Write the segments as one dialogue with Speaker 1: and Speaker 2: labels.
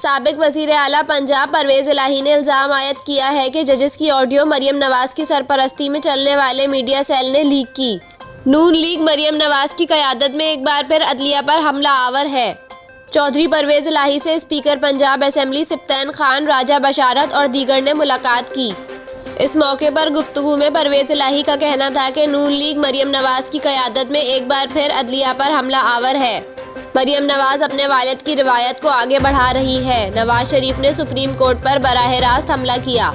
Speaker 1: साबिक वज़ीर आला पंजाब परवेज इलाही ने इल्ज़ाम आयद किया है कि जजेस की ऑडियो मरियम नवाज की सरपरस्ती में चलने वाले मीडिया सेल ने लीक की। नून लीग मरियम नवाज की क़यादत में एक बार फिर अदलिया पर हमला आवर है। चौधरी परवेज इलाही से स्पीकर पंजाब असेंबली सिप्तान खान, राजा बशारत और दीगर ने मुलाकात की। इस मौके पर गुफ्तगू में परवेज इलाही का कहना था कि नून लीग मरियम नवाज की क़यादत में एक बार फिर अदलिया पर हमला आवर है। मरियम नवाज अपने वालिद की रिवायत को आगे बढ़ा रही है। नवाज शरीफ ने सुप्रीम कोर्ट पर बराह रास्त हमला किया।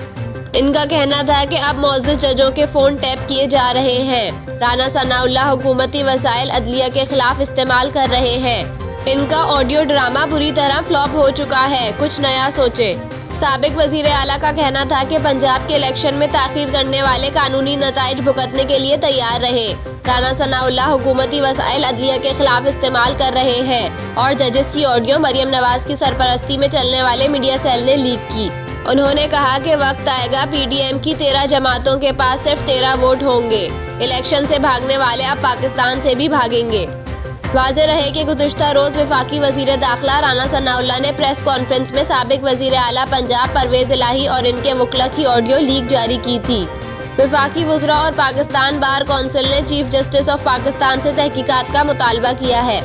Speaker 1: इनका कहना था कि अब मौजूद जजों के फ़ोन टैप किए जा रहे हैं। राना सनाउल्लाह हुकूमती वसाइल अदलिया के खिलाफ इस्तेमाल कर रहे हैं। इनका ऑडियो ड्रामा बुरी तरह फ्लॉप हो चुका है, कुछ नया सोचे। साबिक वज़ीर आला का कहना था कि पंजाब के इलेक्शन में ताख़ीर करने वाले कानूनी नताइज भुगतने के लिए तैयार रहे। राना सनाउल्लाह हुकूमती वसाइल अदलिया के खिलाफ इस्तेमाल कर रहे हैं और जजेस की ऑडियो मरियम नवाज की सरपरस्ती में चलने वाले मीडिया सेल ने लीक की। उन्होंने कहा कि वक्त आएगा, PDM की 13 जमातों के पास सिर्फ 13 वोट होंगे। इलेक्शन से भागने वाले अब पाकिस्तान से भी भागेंगे। वाज़ेह रहे कि गुज़िश्ता रोज़ वफाकी वज़ीर दाखिला राना सनाउल्लाह ने प्रेस कॉन्फ्रेंस में साबिक वज़ीर आला पंजाब परवेज इलाही और इनके वकला की ऑडियो लीक जारी की थी। वफाकी वज़रा और पाकिस्तान बार कौंसिल ने चीफ जस्टिस ऑफ पाकिस्तान से तहकीकात का मुतालबा किया है।